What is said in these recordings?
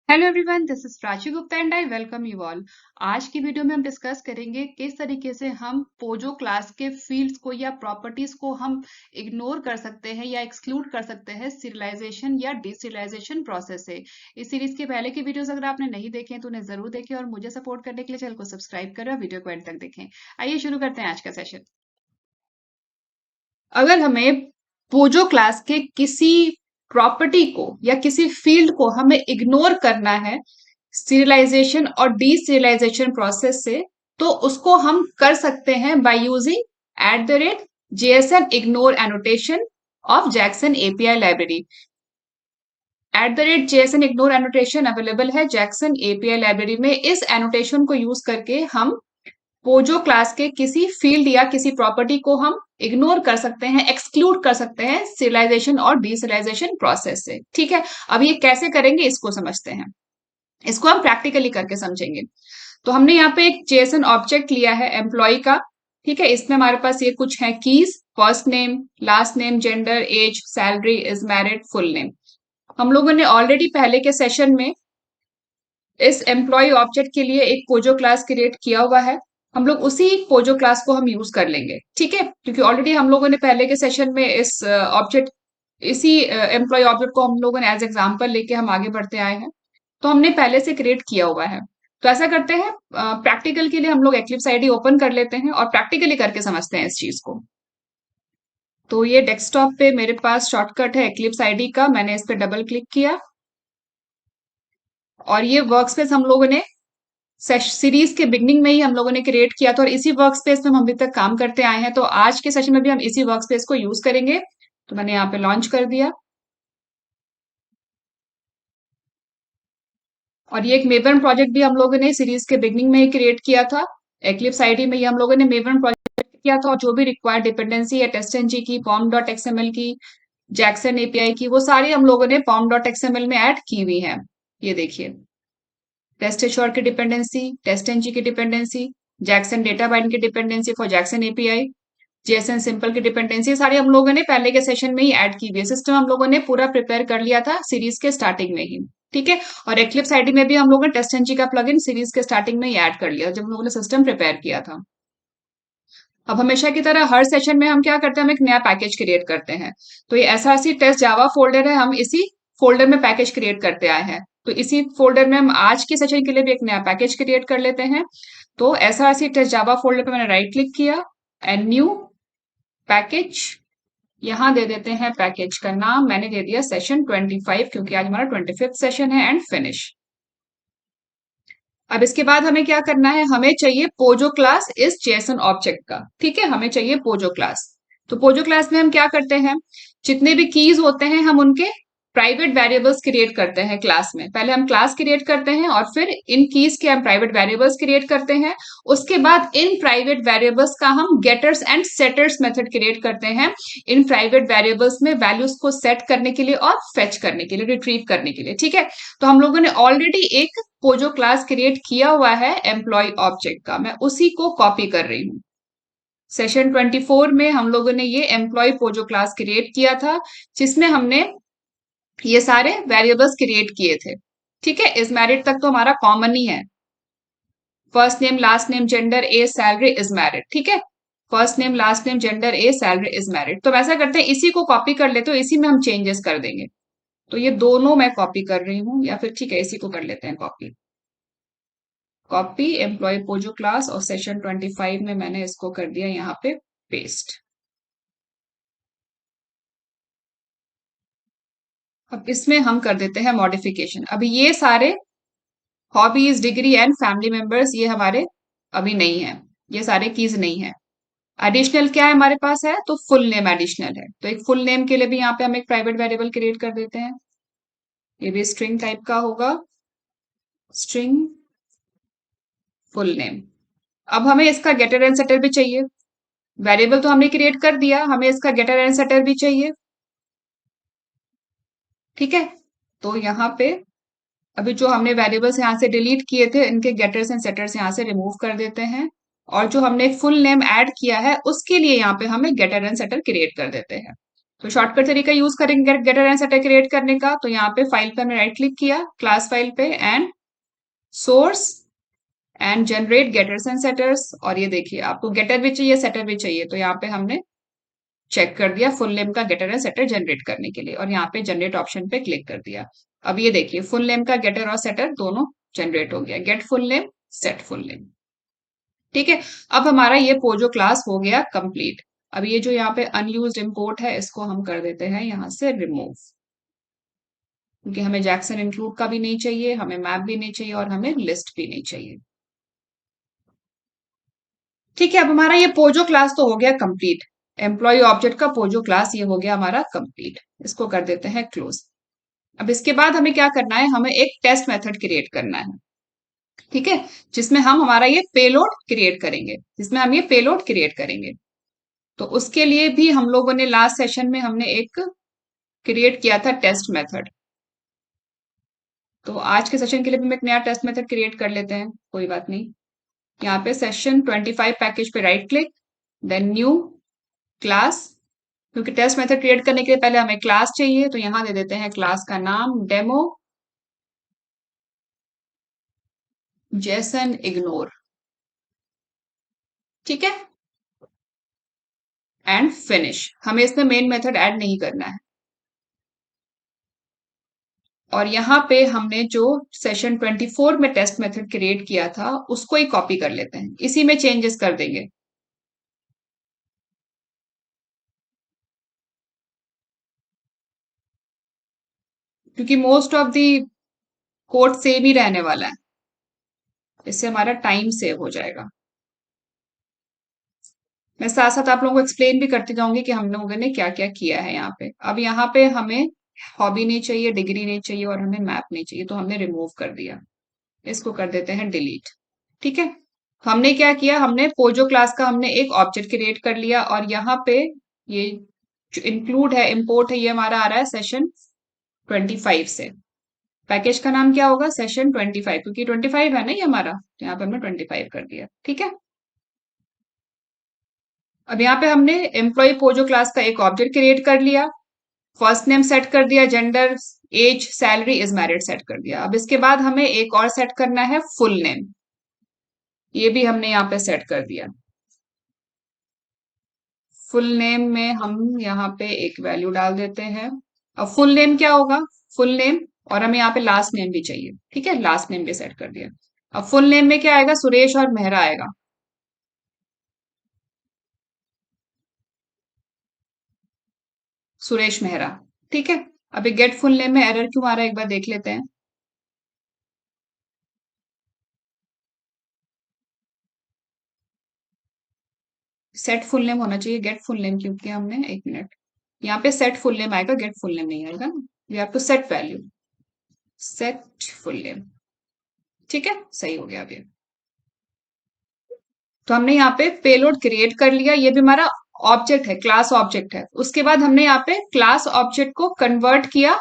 Hello everyone, this is Prachi Gupta and I welcome you all. आज की video में हम डिस्कस करेंगे किस तरीके से हम पोजो क्लास के फील्ड्स को या प्रॉपर्टीज को हम इग्नोर कर सकते हैं या एक्सक्लूड कर सकते हैं सीरियलाइजेशन या डिसीरियलाइजेशन प्रोसेस से। इस सीरीज के पहले की वीडियोस अगर आपने नहीं देखे हैं तो उन्हें जरूर देखें और मुझे सपोर्ट करने के लिए चैनल को सब्सक्राइब करें और वीडियो को एंड तक देखें। आइए शुरू करते हैं आज का सेशन। अगर हमें पोजो क्लास के किसी प्रॉपर्टी को या किसी फील्ड को हमें इग्नोर करना है सीरियलाइजेशन और डीसीरियलाइजेशन प्रोसेस से, तो उसको हम कर सकते हैं by using @JSON ignore annotation of Jackson API library. @JSON ignore annotation available है जैक्सन एपीआई लाइब्रेरी में। इस एनोटेशन को यूज करके हम पोजो क्लास के किसी फील्ड या किसी प्रॉपर्टी को हम इग्नोर कर सकते हैं, एक्सक्लूड कर सकते हैं सीरियलाइजेशन और डीसीरियलाइजेशन प्रोसेस से। ठीक है, अब ये कैसे करेंगे इसको समझते हैं। इसको हम प्रैक्टिकली करके समझेंगे। तो हमने यहाँ पे एक जेसन ऑब्जेक्ट लिया है एम्प्लॉय का। ठीक है, इसमें हमारे पास ये कुछ है keys, first name, last name, gender, age, salary, is married, full name. हम लोगों ने ऑलरेडी पहले के सेशन में इस एम्प्लॉय ऑब्जेक्ट के लिए एक पोजो क्लास क्रिएट किया हुआ है। हम लोग उसी पोजो क्लास को हम यूज कर लेंगे। ठीक है, क्योंकि ऑलरेडी हम लोगों ने पहले के सेशन में इस ऑब्जेक्ट इसी एम्प्लॉय ऑब्जेक्ट को हम लोगों ने एज एग्जाम्पल लेके हम आगे बढ़ते आए हैं, तो हमने पहले से क्रिएट किया हुआ है। तो ऐसा करते हैं, प्रैक्टिकल के लिए हम लोग एक्लिप्स आईडी ओपन कर लेते हैं और प्रैक्टिकली करके समझते हैं इस चीज को। तो ये डेस्कटॉप पे मेरे पास शॉर्टकट है एक्लिप्स आईडी का, मैंने इस पे डबल क्लिक किया और ये वर्क स्पेस हम लोगों ने सीरीज के बिगनिंग में ही हम लोगों ने क्रिएट किया था और इसी वर्क स्पेस में हम अभी तक काम करते आए हैं। तो आज के सेशन में भी हम इसी वर्क स्पेस को यूज करेंगे। तो मैंने यहाँ पे लॉन्च कर दिया और ये एक मेवन प्रोजेक्ट भी हम लोगों ने सीरीज के बिगनिंग में ही क्रिएट किया था। एक्लिप्स आईडी में ही हम लोगों ने मेवन प्रोजेक्ट किया था और जो भी रिक्वायर्ड डिपेंडेंसी है टेस्ट एनजी की, पॉम डॉट एक्सएमएल की, जैक्सन एपीआई की, वो सारी हम लोगों ने पॉम डॉट एक्सएमएल में ऐड की हुई है। ये देखिए, टेस्ट एश्योर की डिपेंडेंसी, टेस्ट एनजी की डिपेंडेंसी, जैक्सन डेटा बाइंड की dependency for Jackson API, JSON simple की डिपेंडेंसी, सारी हम लोगों ने पहले के सेशन में ही ऐड की हुई है। सिस्टम हम लोगों ने पूरा प्रिपेयर कर लिया था सीरीज के स्टार्टिंग में ही। ठीक है, और एक्लिप्स आईडी में भी हम लोगों ने टेस्ट एनजी का प्लगइन सीरीज के स्टार्टिंग में ही ऐड कर लिया जब हम लोगों ने सिस्टम प्रिपेयर किया था। अब हमेशा की तरह हर सेशन में हम क्या करते हैं, हम एक नया पैकेज क्रिएट करते हैं। तो ये एसआरसी टेस्ट जावा फोल्डर है, हम इसी फोल्डर में पैकेज क्रिएट करते आए हैं। तो इसी फोल्डर में हम आज के सेशन के लिए भी एक नया पैकेज क्रिएट कर लेते हैं। तो एसआरसी टेस्ट जावा फोल्डर पे मैंने राइट क्लिक किया एंड न्यू पैकेज। यहाँ दे देते हैं पैकेज का नाम, मैंने दे दिया सेशन 25 क्योंकि आज हमारा 25th सेशन है एंड फिनिश। अब इसके बाद हमें क्या करना है, हमें चाहिए पोजो क्लास इस जेसन ऑब्जेक्ट का। ठीक है, हमें चाहिए पोजो क्लास। तो पोजो क्लास में हम क्या करते हैं, जितने भी कीज होते हैं हम उनके प्राइवेट वेरिएबल्स क्रिएट करते हैं क्लास में। पहले हम क्लास क्रिएट करते हैं और फिर इन कीज के हम प्राइवेट वेरिएबल्स क्रिएट करते हैं। उसके बाद इन प्राइवेट वेरिएबल्स का हम getters and setters method create करते हैं इन प्राइवेट वेरिएबल्स में वैल्यूज को सेट करने के लिए और फेच करने के लिए, रिट्रीव करने के लिए। ठीक है, तो हम लोगों ने ऑलरेडी एक पोजो क्लास क्रिएट किया हुआ है एम्प्लॉय ऑब्जेक्ट का, मैं उसी को कॉपी कर रही हूँ। सेशन 24 में हम लोगों ने ये एम्प्लॉय पोजो क्लास क्रिएट किया था जिसमें हमने ये सारे वेरिएबल्स क्रिएट किए थे। ठीक है, इज मैरिड तक तो हमारा कॉमन ही है, first name, last name, gender, age, salary, is married. ठीक है, first name, last name, gender, age, salary, is married. तो वैसा करते हैं, इसी को कॉपी कर लेते हो, इसी में हम चेंजेस कर देंगे। तो ये दोनों मैं कॉपी कर रही हूँ, या फिर ठीक है इसी को कर लेते हैं copy. Copy employ POJO class और सेशन 25 में मैंने इसको कर दिया यहाँ पे पेस्ट। अब इसमें हम कर देते हैं मॉडिफिकेशन। अभी ये सारे hobbies, degree and family members ये हमारे अभी नहीं है, ये सारे कीज नहीं है। एडिशनल क्या है हमारे पास है, तो फुल नेम एडिशनल है। तो एक फुल नेम के लिए भी यहाँ पे हम एक प्राइवेट वेरिएबल क्रिएट कर देते हैं, ये भी स्ट्रिंग टाइप का होगा, स्ट्रिंग फुल नेम। अब हमें इसका गेटर एंड सेटर भी चाहिए। वेरिएबल तो हमने क्रिएट कर दिया, हमें इसका गेटर एंड सेटर भी चाहिए। ठीक है, तो यहाँ पे अभी जो हमने वेरिएबल्स यहाँ से डिलीट किए थे, इनके गेटर्स एंड सेटर्स यहाँ से रिमूव कर देते हैं और जो हमने फुल नेम ऐड किया है उसके लिए यहाँ पे हमें गेटर एंड सेटर क्रिएट कर देते हैं। तो शॉर्टकट तरीका यूज करेंगे गेटर एंड सेटर क्रिएट करने का। तो यहाँ पे फाइल पे हमने राइट क्लिक किया, क्लास फाइल पे, and source, and generate getters and setters. और ये देखिए आपको गेटर भी चाहिए, सेटर भी चाहिए, तो यहाँ पे हमने चेक कर दिया फुल नेम का गेटर एंड सेटर जनरेट करने के लिए, और यहाँ पे जनरेट ऑप्शन पे क्लिक कर दिया। अब ये देखिए फुल नेम का गेटर और सेटर दोनों जनरेट हो गया, gate full name, set full name. ठीक है, अब हमारा ये पोजो क्लास हो गया कंप्लीट। अब ये जो यहाँ पे अनयूज्ड इंपोर्ट है, इसको हम कर देते हैं यहाँ से रिमूव, क्योंकि हमें जैक्सन इंक्लूड का भी नहीं चाहिए, हमें मैप भी नहीं चाहिए, और हमें लिस्ट भी नहीं चाहिए। ठीक है, अब हमारा ये पोजो क्लास तो हो गया कंप्लीट। एम्प्लॉय ऑब्जेक्ट का पोजो क्लास ये हो गया हमारा कंप्लीट। इसको कर देते हैं क्लोज। अब इसके बाद हमें क्या करना है, हमें एक टेस्ट मेथड क्रिएट करना है। ठीक है, जिसमें हम हमारा ये पेलोड क्रिएट करेंगे, जिसमें हम ये पेलोड क्रिएट करेंगे। तो उसके लिए भी हम लोगों ने लास्ट सेशन में हमने एक क्रिएट किया था टेस्ट मेथड। तो आज के सेशन के लिए भी हम एक नया टेस्ट मेथड क्रिएट कर लेते हैं, कोई बात नहीं। यहाँ पे सेशन 25 पैकेज पे right click, then new class. क्योंकि टेस्ट मेथड क्रिएट करने के लिए पहले हमें क्लास चाहिए, तो यहाँ दे देते हैं क्लास का नाम डेमो जेसन इग्नोर। ठीक है, एंड फिनिश। हमें इसमें मेन मेथड ऐड नहीं करना है। और यहाँ पे हमने जो सेशन 24 में टेस्ट मेथड क्रिएट किया था उसको ही कॉपी कर लेते हैं, इसी में चेंजेस कर देंगे। क्योंकि most of the code same ही रहने वाला है, इससे हमारा टाइम सेव हो जाएगा। मैं साथ साथ आप लोगों को एक्सप्लेन भी करती जाऊंगी कि हम लोगों ने क्या क्या किया है यहाँ पे। अब यहाँ पे हमें हॉबी नहीं चाहिए, डिग्री नहीं चाहिए, और हमें मैप नहीं चाहिए, तो हमने रिमूव कर दिया। इसको कर देते हैं डिलीट। ठीक है, हमने क्या किया, हमने पोजो क्लास का हमने एक ऑब्जेक्ट क्रिएट कर लिया, और यहाँ पे ये जो इंक्लूड है, इंपोर्ट है, ये हमारा आ रहा है सेशन 25 से। पैकेज का नाम क्या होगा, सेशन 25, क्योंकि 25 है ना ये हमारा, तो यहाँ पे हमने 25 कर दिया। ठीक है, अब यहाँ पे हमने एम्प्लॉय पोजो क्लास का एक ऑब्जेक्ट क्रिएट कर लिया, फर्स्ट नेम सेट कर दिया, gender, age, salary, is married set कर दिया। अब इसके बाद हमें एक और सेट करना है फुल नेम, ये भी हमने यहाँ पे सेट कर दिया। फुल नेम में हम यहाँ पे एक वैल्यू डाल देते हैं। अब फुल नेम क्या होगा, फुल नेम, और हमें यहाँ पे लास्ट नेम भी चाहिए। ठीक है, लास्ट नेम भी सेट कर दिया। अब फुल नेम में क्या आएगा, सुरेश और मेहरा आएगा। सुरेश मेहरा। ठीक है, अभी गेट फुल नेम में एरर क्यों आ रहा है, एक बार देख लेते हैं। सेट फुल नेम होना चाहिए, गेट फुल नेम क्यों किया हमने, एक मिनट। यहाँ पे सेट फुल नेम आएगा, गेट फुल नेम नहीं आएगा। We have to set value, set full name. ठीक है, सही हो गया अभी। तो हमने यहाँ पे पेलोड क्रिएट कर लिया, ये भी हमारा ऑब्जेक्ट है, क्लास ऑब्जेक्ट है। उसके बाद हमने यहाँ पे क्लास ऑब्जेक्ट को कन्वर्ट किया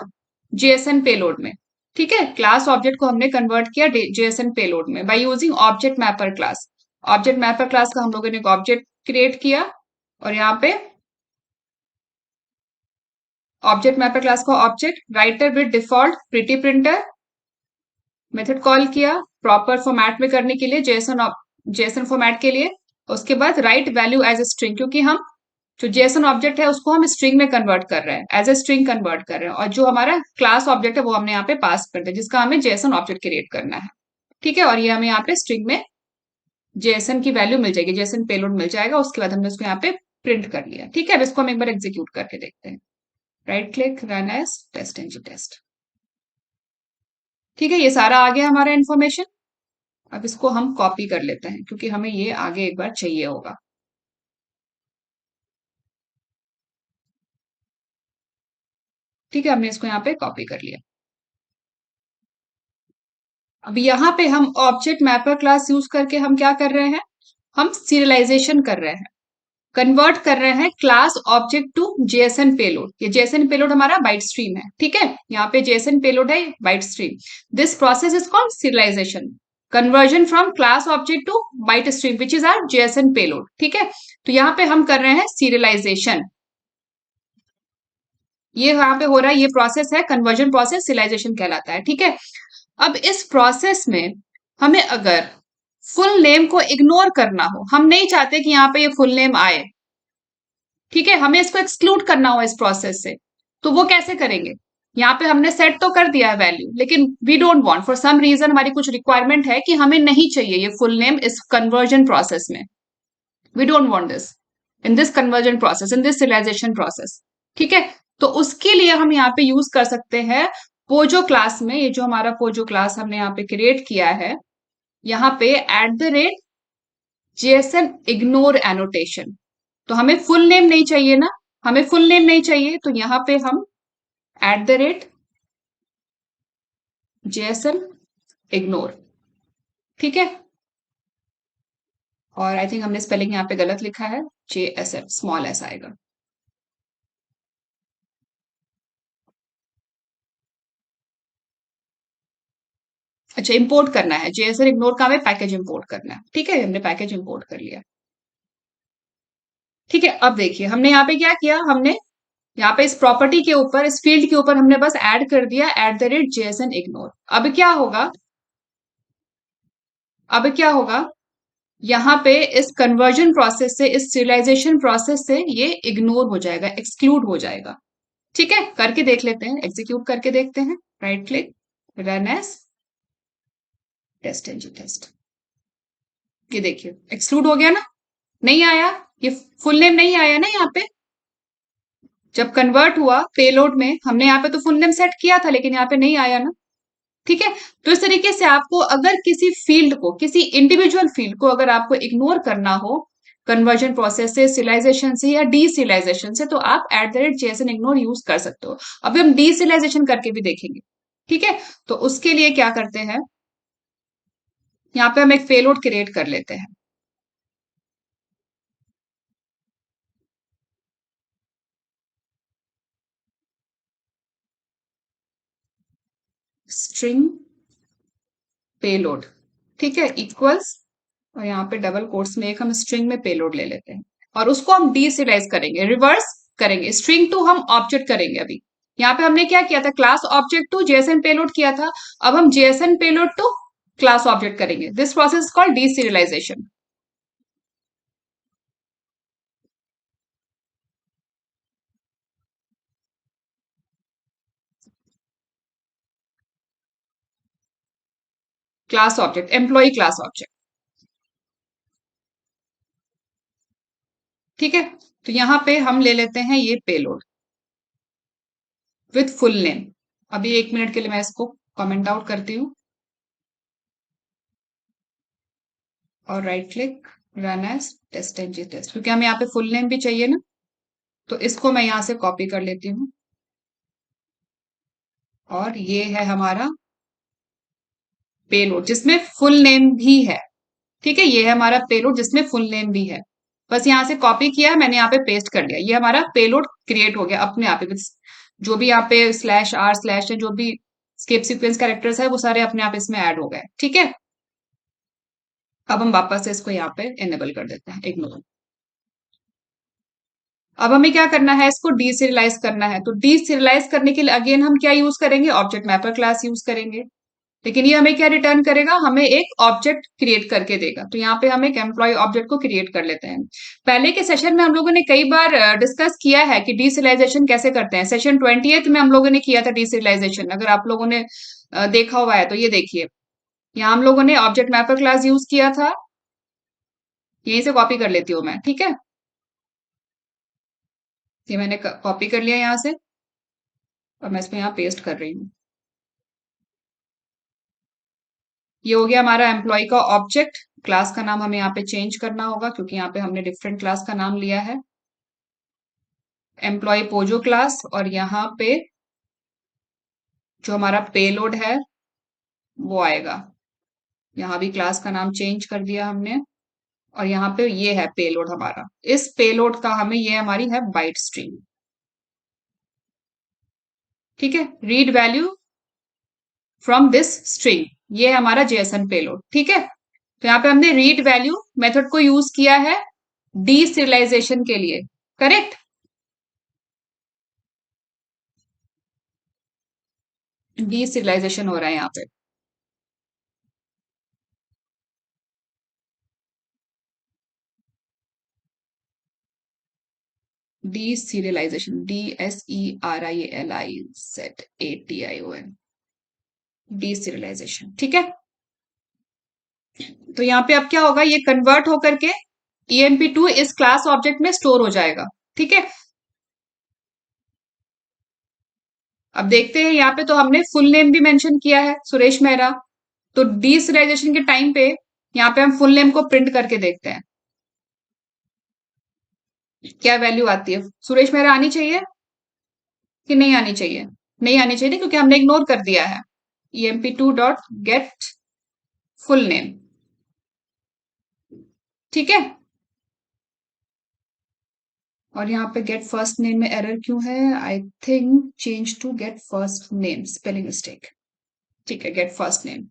जेएसएन पेलोड में। ठीक है, क्लास ऑब्जेक्ट को हमने कन्वर्ट किया जेएसएन पेलोड में by using object mapper class. Object mapper class का हम लोगों ने एक ऑब्जेक्ट क्रिएट किया, और यहाँ पे ऑब्जेक्ट मैपर क्लास का object writer with default pretty printer method call किया प्रॉपर फॉर्मेट में करने के लिए, जेएसएन जेएसएन फॉर्मेट के लिए। उसके बाद right value as a string, क्योंकि हम जो जेएसएन ऑब्जेक्ट है उसको हम स्ट्रिंग में कन्वर्ट कर रहे हैं, एज ए स्ट्रिंग कन्वर्ट कर रहे हैं, और जो हमारा क्लास ऑब्जेक्ट है वो हमने यहाँ पे पास कर दिया, जिसका हमें जेएसएन ऑब्जेक्ट क्रिएट करना है। ठीक है, और ये हमें यहाँ पे स्ट्रिंग में जेएसएन की वैल्यू मिल जाएगी, जेएसएन पेलोड मिल जाएगा। उसके बाद हमने उसको यहाँ पे प्रिंट कर लिया। ठीक है, अब इसको हम एक बार एग्जीक्यूट करके देखते हैं। Right click, run as test and test. ठीक है, ये सारा आ गया हमारा इन्फॉर्मेशन। अब इसको हम कॉपी कर लेते हैं, क्योंकि हमें ये आगे एक बार चाहिए होगा। ठीक है, हमने इसको यहाँ पे कॉपी कर लिया। अब यहाँ पे हम ऑब्जेक्ट मैपर क्लास यूज करके हम क्या कर रहे हैं, हम सीरियलाइजेशन कर रहे हैं, कन्वर्ट कर रहे हैं class object to JSON payload. ये जेएसएन पेलोड हमारा बाइट स्ट्रीम है। ठीक है, यहाँ पे जेएसएन पेलोड है byte stream. This process is called serialization, conversion from class object to byte stream which is our JSON payload. ठीक है, तो यहाँ पे हम कर रहे हैं सीरियलाइजेशन। ये यहाँ पे हो रहा है, ये प्रोसेस है कन्वर्जन प्रोसेस, सिलाइजेशन कहलाता है, ठीक है। अब इस प्रोसेस में हमें अगर फुल नेम को इग्नोर करना हो, हम नहीं चाहते कि यहाँ पे ये फुल नेम आए, ठीक है, हमें इसको एक्सक्लूड करना हो इस प्रोसेस से, तो वो कैसे करेंगे? यहाँ पे हमने सेट तो कर दिया है वैल्यू, लेकिन we don't want, for some reason हमारी कुछ रिक्वायरमेंट है कि हमें नहीं चाहिए ये फुल नेम इस कन्वर्जन प्रोसेस में, we don't want this in this conversion process, in this serialization process, ठीक है। तो उसके लिए हम यहाँ पे यूज कर सकते हैं पोजो क्लास में, ये जो हमारा पोजो क्लास हमने यहाँ पे क्रिएट किया है, यहाँ पे @ जेसन इग्नोर एनोटेशन। तो हमें फुल नेम नहीं चाहिए ना, हमें फुल नेम नहीं चाहिए, तो यहाँ पे हम @जेसन इग्नोर, ठीक है। और आई थिंक हमने स्पेलिंग यहाँ पे गलत लिखा है, JSF स्मॉल एस आएगा। अच्छा, इंपोर्ट करना है, JSN इग्नोर का हमें पैकेज इंपोर्ट करना है, ठीक है, हमने पैकेज इंपोर्ट कर लिया, ठीक है। अब देखिए हमने यहाँ पे क्या किया, हमने यहाँ पे इस प्रॉपर्टी के ऊपर, इस फील्ड के ऊपर हमने बस ऐड कर दिया @JSN इग्नोर। अब क्या होगा, अब क्या होगा, यहाँ पे इस कन्वर्जन प्रोसेस से, इस सिरियलाइजेशन प्रोसेस से ये इग्नोर हो जाएगा, एक्सक्लूड हो जाएगा, ठीक है। करके देख लेते हैं, एग्जीक्यूट करके देखते हैं, right click, run as test and test. ये देखिए एक्सक्लूड हो गया ना, नहीं आया, ये फुल नेम नहीं आया ना यहाँ पे, जब कन्वर्ट हुआ पेलोड में हमने यहाँ पे तो फुल नेम सेट किया था, लेकिन यहाँ पे नहीं आया ना, ठीक है। तो इस तरीके से आपको अगर किसी फील्ड को, किसी इंडिविजुअल फील्ड को अगर आपको इग्नोर करना हो कन्वर्जन प्रोसेस से, सिलाइजेशन से या डीसिलाइजेशन से, तो आप @JSN इग्नोर यूज कर सकते हो। अभी हम डीसिलाइजेशन करके भी देखेंगे, ठीक है। तो उसके लिए क्या करते हैं, यहाँ पे हम एक पेलोड क्रिएट कर लेते हैं, स्ट्रिंग पेलोड, ठीक है, इक्वल्स, और यहाँ पे डबल कोट्स में एक हम स्ट्रिंग में पेलोड ले लेते हैं, और उसको हम डीसिलाइज करेंगे, रिवर्स करेंगे, स्ट्रिंग टू हम ऑब्जेक्ट करेंगे। अभी यहाँ पे हमने क्या किया था, class object to JSON payload किया था, अब हम JSON payload to class object करेंगे, this process called deserialization. Class object, employ class object, ठीक है। तो यहाँ पे हम ले लेते हैं ये पेलोड विथ फुल नेम। अभी 1 मिनट के लिए मैं इसको कमेंट आउट करती हूँ, और right click, run as test and test, क्योंकि हमें यहाँ पे फुल नेम भी चाहिए ना, तो इसको मैं यहाँ से कॉपी कर लेती हूँ, और ये है हमारा पेलोड जिसमें फुल नेम भी है, ठीक है, ये है हमारा पेलोड जिसमें फुल नेम भी है। बस यहाँ से कॉपी किया है मैंने, यहाँ पे पेस्ट कर दिया, ये हमारा पेलोड क्रिएट हो गया अपने आप ही, जो भी यहाँ पे /r/ है, जो भी स्केप सीक्वेंस कैरेक्टर्स है, वो सारे अपने आप इसमें ऐड हो गए, ठीक है। अब हम वापस से इसको यहाँ पे एनेबल कर देते हैं, इग्नोर। अब हमें क्या करना है, इसको डीसिरियलाइज करना है, तो डीसिरियलाइज करने के लिए अगेन हम क्या यूज करेंगे, ऑब्जेक्ट मैपर क्लास यूज करेंगे, लेकिन ये हमें क्या रिटर्न करेगा, हमें एक ऑब्जेक्ट क्रिएट करके देगा। तो यहाँ पे हम एक एम्प्लॉय ऑब्जेक्ट को क्रिएट कर लेते हैं। पहले के सेशन में हम लोगों ने कई बार डिस्कस किया है कि डीसिरियलाइजेशन कैसे करते हैं, सेशन 28 में हम लोगों ने किया था डीसिरियलाइजेशन, अगर आप लोगों ने देखा हुआ है तो ये देखिए, यहाँ हम लोगों ने ऑब्जेक्ट मैपर क्लास यूज किया था, यहीं से कॉपी कर लेती हूँ मैं, ठीक है, ये मैंने कॉपी कर लिया यहाँ से, और मैं इसमें यहाँ पेस्ट कर रही हूँ। ये हो गया हमारा एम्प्लॉय का ऑब्जेक्ट, क्लास का नाम हमें यहाँ पे चेंज करना होगा, क्योंकि यहाँ पे हमने डिफरेंट क्लास का नाम लिया है, एम्प्लॉय पोजो क्लास, और यहाँ पे जो हमारा पेलोड है वो आएगा, यहाँ भी क्लास का नाम चेंज कर दिया हमने, और यहाँ पे ये है पेलोड हमारा, इस पेलोड का हमें, ये हमारी है बाइट स्ट्रीम, ठीक है, read value from this string, ये है हमारा जेएसएन पेलोड, ठीक है। तो यहाँ पे हमने रीड वैल्यू मेथड को यूज किया है डीसिरियलाइजेशन के लिए, करेक्ट। डीसिरियलाइजेशन हो रहा है यहाँ पे। डीसिरियलाइजेशन, DSERIALIZATION, डीसिरियलाइजेशन, ठीक है। तो यहाँ पे अब क्या होगा, ये कन्वर्ट होकर के EMP2 इस क्लास ऑब्जेक्ट में स्टोर हो जाएगा, ठीक है। अब देखते हैं, यहाँ पे तो हमने फुल नेम भी मेंशन किया है, सुरेश मेहरा। तो डीसिरियलाइजेशन के टाइम पे यहाँ पे हम फुल नेम को प्रिंट करके देखते हैं क्या वैल्यू आती है। सुरेश मेहरा आनी चाहिए कि नहीं आनी चाहिए? नहीं आनी चाहिए क्योंकि हमने इग्नोर कर दिया है। EMP2 dot gate full name, ठीक है। और यहाँ पे गेट फर्स्ट नेम में एरर क्यों है? I think change to get first name, spelling mistake. ठीक है, गेट फर्स्ट नेम,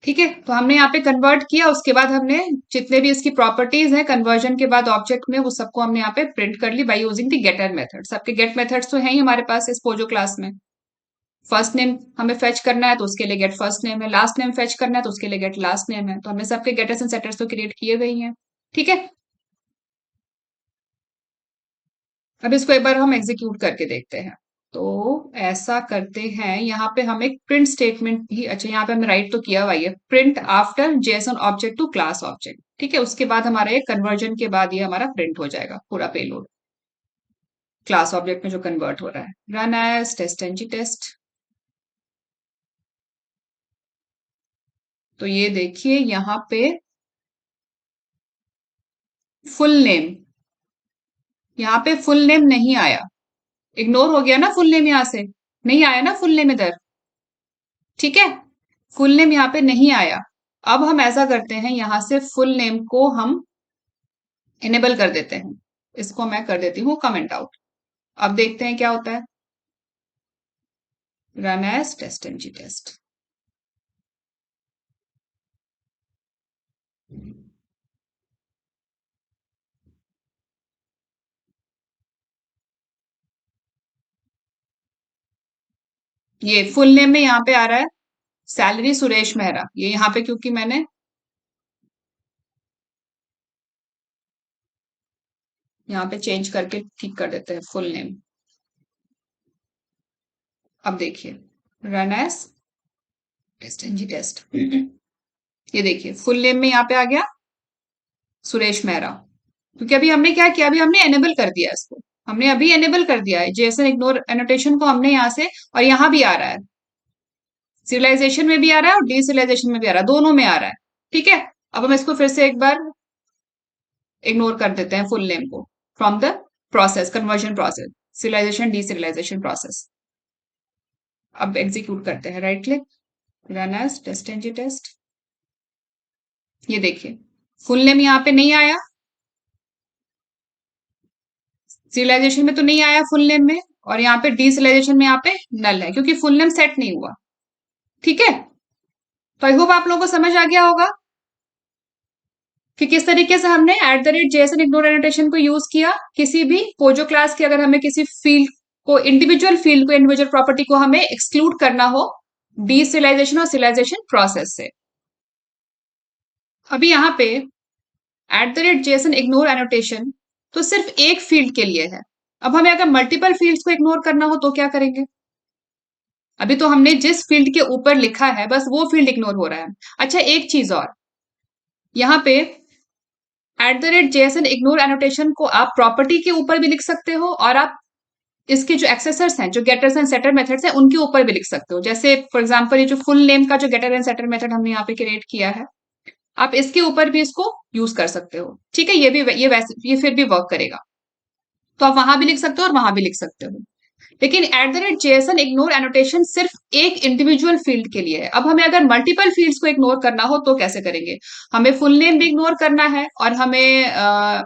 ठीक है। तो हमने यहाँ पे कन्वर्ट किया, उसके बाद हमने जितने भी इसकी प्रॉपर्टीज हैं कन्वर्जन के बाद ऑब्जेक्ट में, वो सबको हमने यहाँ पे प्रिंट कर ली by using the getter method. सबके गेट मेथड्स तो है ही हमारे पास इस पोजो क्लास में। फर्स्ट नेम हमें फेच करना है तो उसके लिए गेट फर्स्ट नेम है, लास्ट नेम फेच करना है तो उसके लिए गेट लास्ट नेम है। तो हमने सबके गेटर्स एंड सेटर्स तो क्रिएट किए हुए ही हैं, ठीक है। अब इसको एक बार हम एग्जीक्यूट करके देखते हैं। तो ऐसा करते हैं, यहाँ पे हम एक प्रिंट स्टेटमेंट भी, अच्छा यहाँ पे हमने राइट तो किया हुआ है, print after JSON object to class object, ठीक है। उसके बाद हमारा ये कन्वर्जन के बाद ये हमारा प्रिंट हो जाएगा पूरा पेलोड क्लास ऑब्जेक्ट में जो कन्वर्ट हो रहा है। Run as test NG test. तो ये देखिए यहाँ पे फुल नेम, यहाँ पे फुल नेम नहीं आया, इग्नोर हो गया ना फुल नेम, यहाँ से नहीं आया ना फुल नेम इधर, ठीक है। फुल नेम यहाँ पे नहीं आया। अब हम ऐसा करते हैं, यहाँ से फुल नेम को हम इनेबल कर देते हैं। इसको मैं कर देती हूँ कमेंट आउट। अब देखते हैं क्या होता है। Run as test NG test. ये फुल नेम में यहाँ पे आ रहा है सैलरी सुरेश मेहरा, ये यहाँ पे क्योंकि मैंने यहाँ पे चेंज करके ठीक कर देते हैं फुल नेम। अब देखिए run as test NG test, ये देखिए फुल नेम में यहाँ पे आ गया सुरेश मेहरा, क्योंकि अभी हमने क्या किया, अभी हमने एनेबल कर दिया इसको, हमने अभी एनेबल कर दिया है जेसन इग्नोर एनोटेशन को हमने यहाँ से, और यहाँ भी आ रहा है, सिविलाइजेशन में भी आ रहा है और डीसिविलाइजेशन में भी आ रहा है, दोनों में आ रहा है, ठीक है। अब हम इसको फिर से एक बार इग्नोर कर देते हैं फुल नेम को from the process, conversion process, serialization deserialization process. अब एग्जीक्यूट करते हैं, right click, run as test NG test. ये देखिए फुल नेम यहाँ पे नहीं आया, सिविलाइजेशन में तो नहीं आया फुल नेम में, और यहाँ पे डीसिविलाइजेशन में यहाँ पे नल है क्योंकि फुल नेम सेट नहीं हुआ, ठीक है। तो आई होप आप लोगों को समझ आ गया होगा कि किस तरीके से हमने eight the rate Jason ignore annotation को यूज किया। किसी भी पोजो क्लास की अगर हमें किसी फील्ड को, इंडिविजुअल फील्ड को, इंडिविजुअल प्रॉपर्टी को हमें एक्सक्लूड करना हो डीसिलाइजेशन और सिलाइजेशन प्रोसेस से। अभी यहाँ पे eight the rate Jason ignore annotation तो सिर्फ एक फील्ड के लिए है। अब हमें अगर मल्टीपल फील्ड्स को इग्नोर करना हो तो क्या करेंगे? अभी तो हमने जिस फील्ड के ऊपर लिखा है बस वो फील्ड इग्नोर हो रहा है। अच्छा एक चीज और, यहाँ पे eight the rate Jason ignore annotation को आप प्रॉपर्टी के ऊपर भी लिख सकते हो, और आप इसके जो एक्सेसर्स हैं, जो गेटर्स एंड सेटर मेथड्स हैं, उनके ऊपर भी लिख सकते हो। जैसे फॉर एग्जांपल ये जो फुल नेम का जो गेटर एंड सेटर मेथड हमने यहाँ पे क्रिएट किया है, आप इसके ऊपर भी इसको यूज कर सकते हो, ठीक है। ये वैसे ये फिर भी वर्क करेगा। तो आप वहां भी लिख सकते हो और वहां भी लिख सकते हो। लेकिन eight the rate Jason ignore annotation सिर्फ एक इंडिविजुअल फील्ड के लिए है। अब हमें अगर मल्टीपल फील्ड्स को इग्नोर करना हो तो कैसे करेंगे? हमें फुल नेम भी इग्नोर करना है, और हमें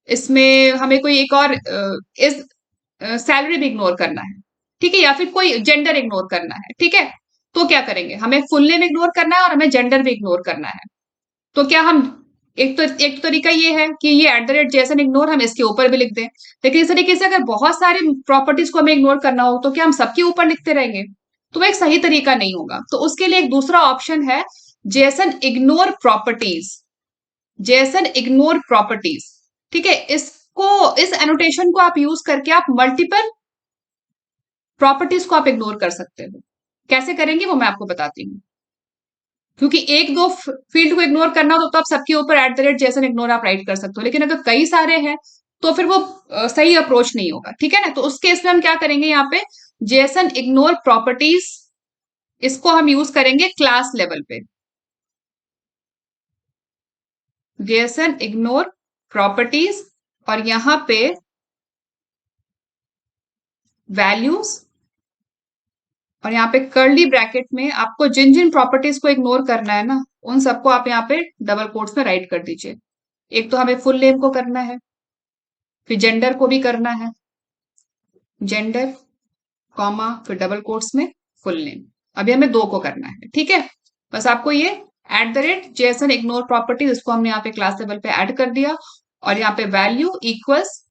इसमें हमें कोई एक और इस सैलरी भी इग्नोर करना है, ठीक है, या फिर कोई जेंडर इग्नोर करना है, ठीक है। तो क्या करेंगे? हमें फुल नेम इग्नोर करना है और हमें जेंडर भी इग्नोर करना है। तो क्या हम एक तो तरीका ये है कि ये eight the rate Jason ignore हम इसके ऊपर भी लिख दें, लेकिन इस तरीके से अगर बहुत सारे प्रॉपर्टीज को हमें इग्नोर करना हो तो क्या हम सबके ऊपर लिखते रहेंगे? तो वो एक सही तरीका नहीं होगा। तो उसके लिए एक दूसरा ऑप्शन है, Jason ignore properties. Jason ignore properties, ठीक है। इस एनोटेशन को आप यूज करके आप मल्टीपल प्रॉपर्टीज को आप इग्नोर कर सकते हो। कैसे करेंगे वो मैं आपको बताती हूँ। क्योंकि एक दो फील्ड को इग्नोर करना हो तो आप सबके ऊपर eight the rate Jason ignore आप राइट कर सकते हो, लेकिन अगर कई सारे हैं तो फिर वो सही अप्रोच नहीं होगा, ठीक है ना। तो उस केस में हम क्या करेंगे, यहाँ पे जेसन इग्नोर प्रॉपर्टीज, इसको हम यूज करेंगे क्लास लेवल पे। जेसन इग्नोर प्रॉपर्टीज, और यहां पे वैल्यूज, और यहाँ पे कर्ली ब्रैकेट में आपको जिन जिन प्रॉपर्टीज को इग्नोर करना है ना, उन सबको आप यहाँ पे डबल कोट्स में राइट कर दीजिए। एक तो हमें फुल नेम को करना है, फिर जेंडर को भी करना है, जेंडर कॉमा फिर डबल कोट्स में फुल नेम। अभी हमें दो को करना है, ठीक है। बस आपको ये eight the rate Jason ignore properties, इसको हमने यहाँ पे क्लास लेवल पे ऐड कर दिया, और यहाँ पे वैल्यू इक्वल्स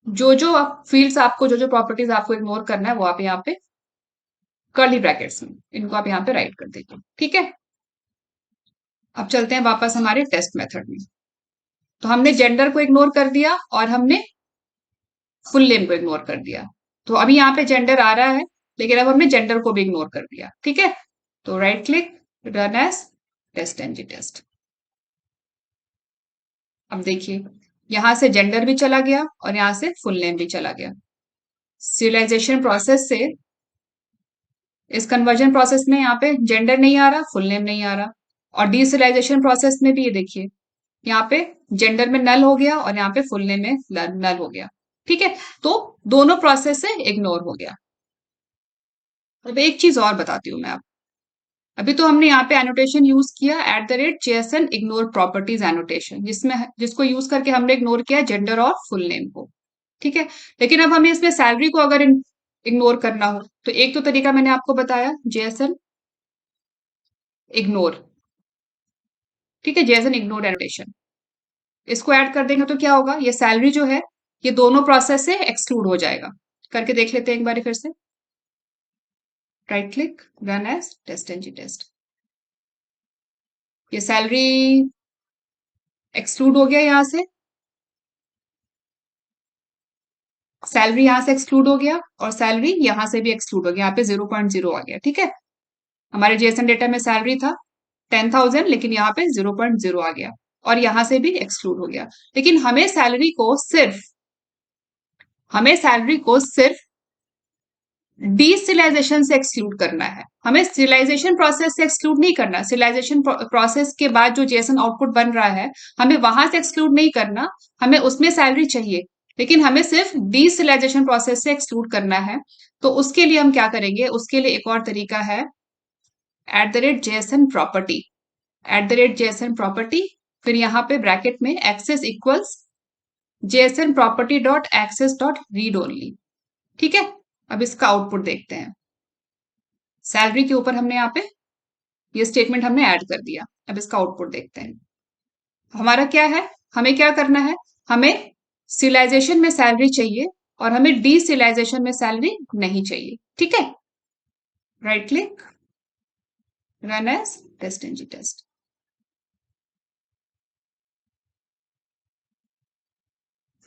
जो जो फील्ड्स आपको जो जो प्रॉपर्टीज आपको इग्नोर करना है वो आप यहाँ पे कर्ली ब्रैकेट्स में इनको आप यहाँ पे राइट कर दीजिए, ठीक है। अब चलते हैं वापस हमारे टेस्ट मेथड में। तो हमने जेंडर को इग्नोर कर दिया और हमने फुल नेम को इग्नोर कर दिया। तो अभी यहाँ पे जेंडर आ रहा है, लेकिन अब हमने जेंडर को भी इग्नोर कर दिया, ठीक है। तो right click, run as test NG test. अब देखिए यहां से जेंडर भी चला गया और यहां से फुल नेम भी चला गया। सिविलाइजेशन प्रोसेस से इस कन्वर्जन प्रोसेस में यहाँ पे जेंडर नहीं आ रहा, फुल नेम नहीं आ रहा, और डीसिलाइजेशन प्रोसेस में भी ये देखिए यहाँ पे जेंडर में नल हो गया और यहाँ पे फुल नेम में नल हो गया, ठीक है। तो दोनों प्रोसेस से इग्नोर हो गया। अब एक चीज और बताती हूँ मैं आप, अभी तो हमने यहाँ पे एनोटेशन यूज किया eight the rate Jason ignore properties annotation, जिसको यूज करके हमने इग्नोर किया जेंडर और फुल नेम को, ठीक है। लेकिन अब हमें इसमें सैलरी को अगर इग्नोर करना हो तो एक तो तरीका मैंने आपको बताया, जेसन इग्नोर, ठीक है, जेसन इग्नोर एनोटेशन। इसको ऐड कर देंगे तो क्या होगा, ये सैलरी जो है ये दोनों प्रोसेस से एक्सक्लूड हो जाएगा। करके देख लेते हैं एक बार फिर से। Right click, run as test NG test. ये सैलरी एक्सक्लूड हो गया यहां से, सैलरी यहां से एक्सक्लूड हो गया और सैलरी यहां से भी एक्सक्लूड हो गया, यहाँ पे 0.0 आ गया, ठीक है। हमारे जेसन डेटा में सैलरी था 10,000, लेकिन यहाँ पे 0.0 आ गया और यहां से भी एक्सक्लूड हो गया। लेकिन हमें सैलरी को सिर्फ डीसिलाइजेशन से एक्सक्लूड करना है, हमें सिलाइजेशन प्रोसेस से एक्सक्लूड नहीं करना। सिलाइजेशन प्रोसेस के बाद जो जेसन आउटपुट बन रहा है हमें वहां से एक्सक्लूड नहीं करना, हमें उसमें सैलरी चाहिए, लेकिन हमें सिर्फ डीसिलाइजेशन प्रोसेस से एक्सक्लूड करना है। तो उसके लिए हम क्या करेंगे, उसके लिए एक और तरीका है, at the rate JSON property, at the rate JSON property, फिर यहाँ पे ब्रैकेट में access equals JSON property dot access dot read only, ठीक है। अब इसका आउटपुट देखते हैं। सैलरी के ऊपर हमने यहाँ पे ये स्टेटमेंट हमने ऐड कर दिया। अब इसका आउटपुट देखते हैं। हमारा क्या है, हमें क्या करना है, हमें सिलाइजेशन में सैलरी चाहिए और हमें डीसिलाइजेशन में सैलरी नहीं चाहिए, ठीक है। Right click, run as test NG test.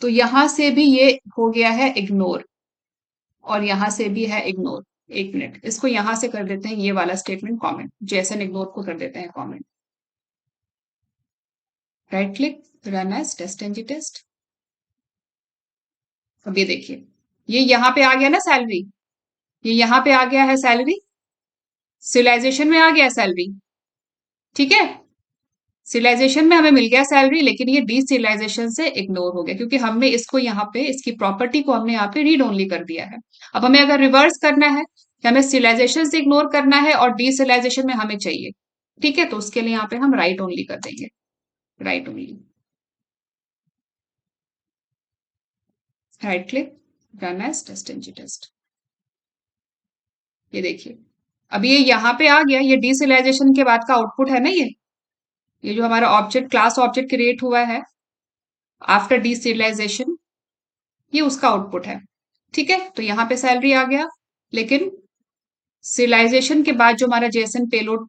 तो यहां से भी ये हो गया है इग्नोर और यहां से भी है इग्नोर। एक मिनट, इसको यहां से कर देते हैं, ये वाला स्टेटमेंट कमेंट, जेसन इग्नोर को कर देते हैं comment. Right click, run as test NG test. अब ये देखिए, ये यहाँ पे आ गया ना सैलरी, ये यहाँ पे आ गया है सैलरी, सिलाइजेशन में आ गया सैलरी, ठीक है। सिलाइजेशन में हमें मिल गया सैलरी, लेकिन ये डीसिलाइजेशन से इग्नोर हो गया क्योंकि हमने इसको यहाँ पे इसकी प्रॉपर्टी को हमने यहाँ पे रीड ओनली कर दिया है। अब हमें अगर रिवर्स करना है कि हमें सिलाइजेशन से इग्नोर करना है और डीसिलाइजेशन में हमें चाहिए, ठीक है, तो उसके लिए यहाँ पे हम राइट ओनली कर देंगे, write only. Right click, run as test NG test. ये देखिए अब ये यहाँ पे आ गया, ये डीसिलाइजेशन के बाद का आउटपुट है ना, ये ये जो हमारा ऑब्जेक्ट क्लास ऑब्जेक्ट क्रिएट हुआ है आफ्टर डीसिरियलाइजेशन, ये उसका आउटपुट है। ठीक है, तो यहाँ पे सैलरी आ गया, लेकिन सीरियलाइजेशन के बाद जो हमारा जेसन पेलोड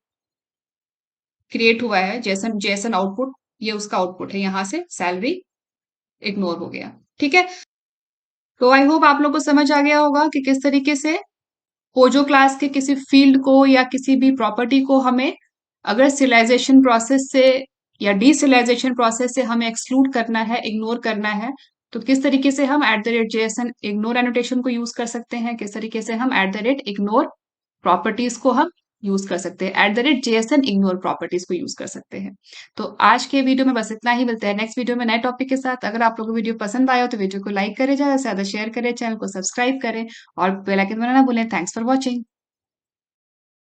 क्रिएट हुआ है, जेसन जेसन आउटपुट, ये उसका आउटपुट है, यहाँ से सैलरी इग्नोर हो गया। ठीक है, तो आई होप आप लोग को समझ आ गया होगा कि किस तरीके से पोजो क्लास के किसी फील्ड को या किसी भी प्रॉपर्टी को हमें अगर सिलाइजेशन प्रोसेस से या डीसिलाइजेशन प्रोसेस से हमें एक्सक्लूड करना है, इग्नोर करना है, तो किस तरीके से हम eight the rate JSON ignore annotation को यूज कर सकते हैं, किस तरीके से हम eight the rate ignore properties को हम यूज कर सकते हैं, eight the rate JSON ignore properties को यूज कर सकते हैं। तो आज के वीडियो में बस इतना ही, मिलते हैं नेक्स्ट वीडियो में नए टॉपिक के साथ। अगर आप लोगों को वीडियो पसंद आया हो तो वीडियो को लाइक करें, ज्यादा से ज्यादा शेयर करें, चैनल को सब्सक्राइब करें और बेल आइकन बनाना ना भूलें। Thanks for watching.